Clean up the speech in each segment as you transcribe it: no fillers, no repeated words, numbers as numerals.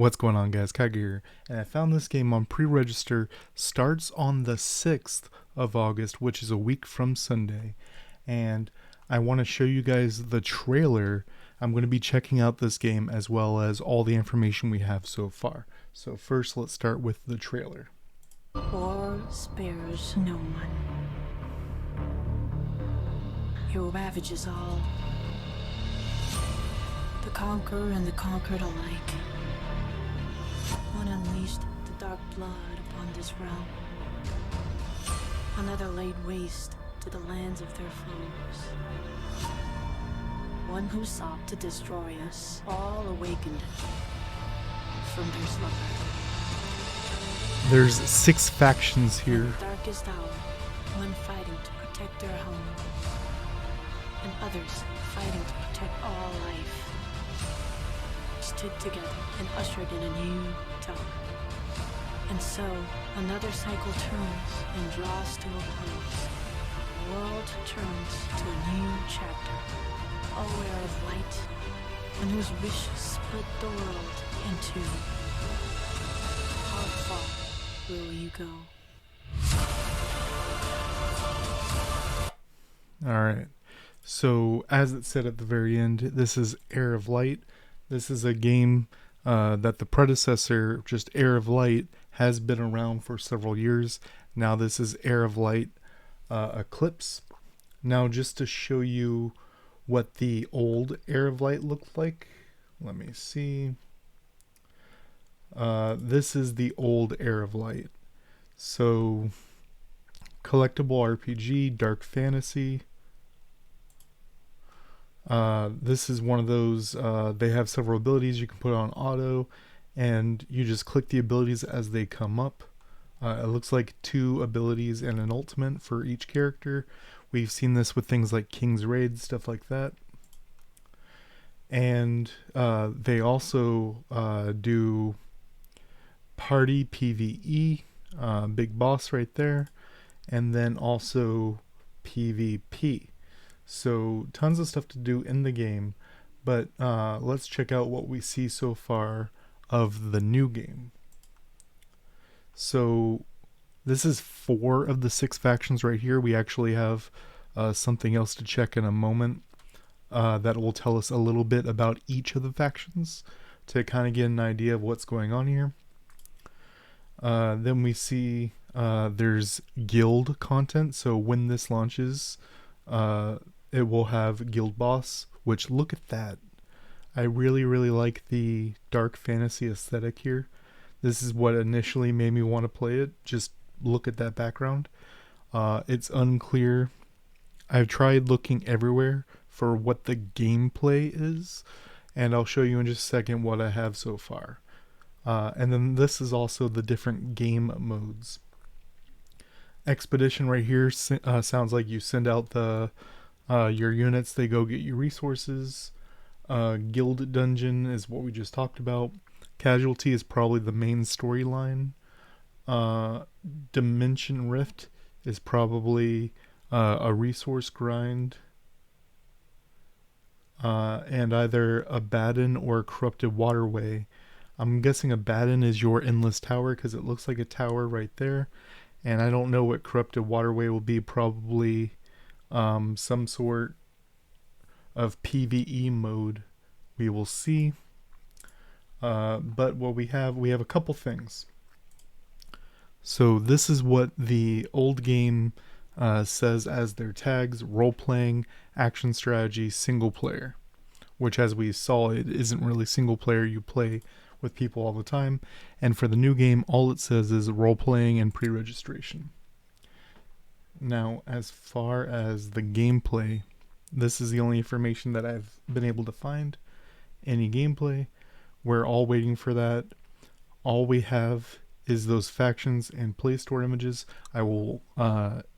What's going on, guys? Kigerr, and I found this game on Preregister. Starts on the 6th of August, which is a week from Sunday, and I want to show you guys the trailer. I'm going to be checking out this game as well as all the information we have so far. So first, let's start with the trailer. War spares no one. It ravages all. The conqueror and the conquered alike. One unleashed the dark blood upon this realm. Another laid waste to the lands of their foes. One who sought to destroy us, all awakened from their slumber. There's 6 factions here. In the darkest hour, one fighting to protect their home, and others fighting to protect all life, stood together and ushered in a new time. And so, another cycle turns and draws to a close. The world turns to a new chapter, aware of light, and whose wish split the world in two. How far will you go? Alright, so as it said at the very end, this is Heir of Light. This is a game that the predecessor, just Heir of Light, has been around for several years. Now this is Heir of Light Eclipse. Now just to show you what the old Heir of Light looked like, let me see. This is the old Heir of Light. So, collectible RPG, dark fantasy. This is one of those, they have several abilities you can put on auto, and you just click the abilities as they come up. It looks like 2 abilities and an ultimate for each character. We've seen this with things like King's Raid, stuff like that. And they also do party PvE, big boss right there, and then also PvP. So tons of stuff to do in the game, but let's check out what we see so far of the new game. So this is 4 of the 6 factions right here. We actually have something else to check in a moment that will tell us a little bit about each of the factions to kind of get an idea of what's going on here. Then we see there's guild content, so when this launches, it will have guild boss, which, look at that. I really like the dark fantasy aesthetic here. This is what initially made me want to play it. Just look at that background. It's unclear. I've tried looking everywhere for what the gameplay is, and I'll show you in just a second what I have so far. And then this is also the different game modes. Expedition right here sounds like you send out the your units, they go get you resources. Guild dungeon is what we just talked about. Casualty is probably the main storyline. Dimension Rift is probably a resource grind. And either Abaddon or Corrupted Waterway. I'm guessing Abaddon is your endless tower because it looks like a tower right there. And I don't know what Corrupted Waterway will be. Probably some sort of PvE mode. We will see. But what we have a couple things. So this is what the old game says as their tags: role-playing, action strategy, single player. Which, as we saw, it isn't really single player. You play with people all the time. And for the new game, all it says is role-playing and pre-registration. Now, as far as the gameplay, this is the only information that I've been able to find. Any gameplay, we're all waiting for that. All we have is those factions and Play Store images. I will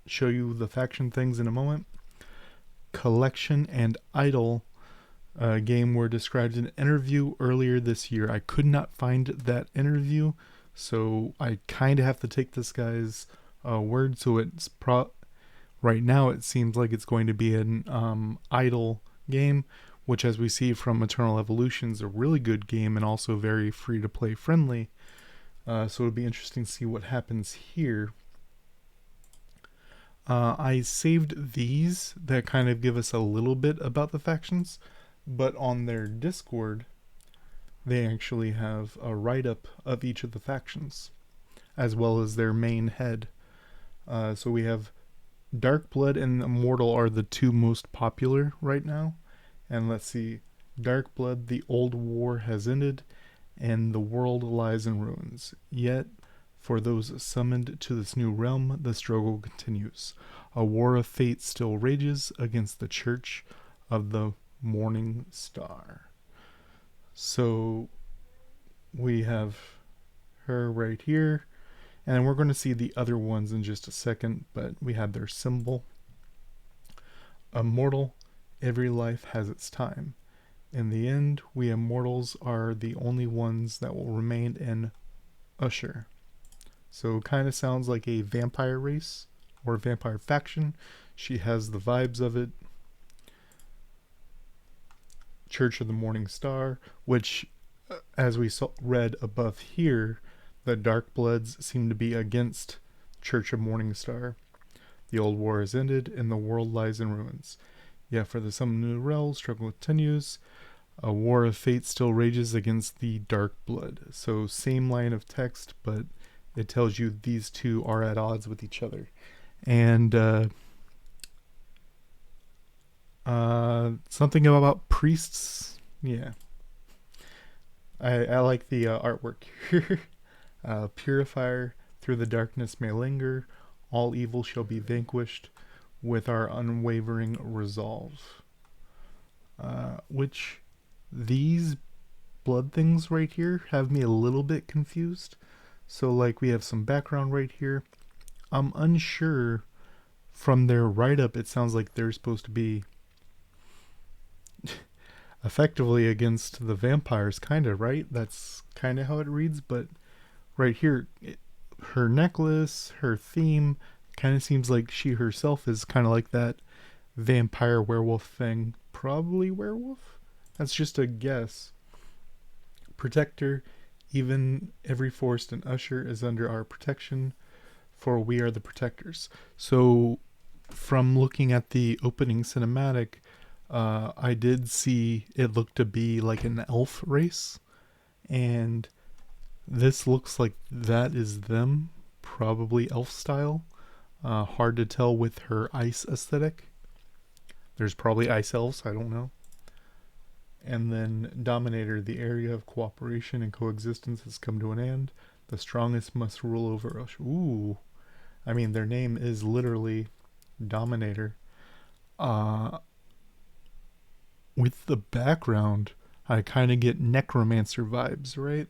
show you the faction things in a moment. Collection and Idol game were described in an interview earlier this year. I could not find that interview, so I kind of have to take this guy's word. So it's right now it seems like it's going to be an idle game, which, as we see from Eternal Evolution, is a really good game and also very free to play friendly. So it'll be interesting to see what happens here. I saved these that kind of give us a little bit about the factions, but on their Discord, they actually have a write-up of each of the factions, as well as their main head. So we have Darkblood and Immortal are the two most popular right now. And let's see, Darkblood, the old war has ended, and the world lies in ruins. Yet, for those summoned to this new realm, the struggle continues. A war of fate still rages against the Church of the Morning Star. So, we have her right here. And we're going to see the other ones in just a second, but we have their symbol. Immortal, every life has its time. In the end, we immortals are the only ones that will remain in Usher. So it kind of sounds like a vampire race or a vampire faction. She has the vibes of it. Church of the Morning Star, which, as we read above here, the Darkbloods seem to be against Church of Morning Star. The old war is ended, and the world lies in ruins. Yet for the summoned new realm, struggle continues. A war of fate still rages against the Darkblood. So same line of text, but it tells you these two are at odds with each other. And something about priests. Yeah. I like the artwork here. Purifier, through the darkness may linger, all evil shall be vanquished with our unwavering resolve. Which these blood things right here have me a little bit confused. So like we have some background right here. I'm unsure. From their write-up, it sounds like they're supposed to be effectively against the vampires, kind of, right? That's kind of how it reads, but right here, her necklace, her theme, kind of seems like she herself is kind of like that vampire werewolf thing. Probably werewolf? That's just a guess. Protector, even every forest in Usher is under our protection, for we are the protectors. So, from looking at the opening cinematic, I did see it looked to be like an elf race, and this looks like that is them, probably elf style. Hard to tell with her ice aesthetic. There's probably ice elves, I don't know. And then Dominator, the area of cooperation and coexistence has come to an end. The strongest must rule over us. Ooh. I mean, their name is literally Dominator. With the background, I kind of get Necromancer vibes, right?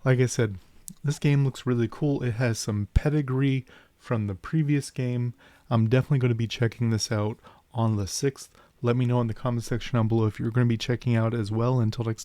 Like I said, this game looks really cool. It has some pedigree from the previous game. I'm definitely going to be checking this out on the 6th. Let me know in the comment section down below if you're going to be checking out as well. Until next time.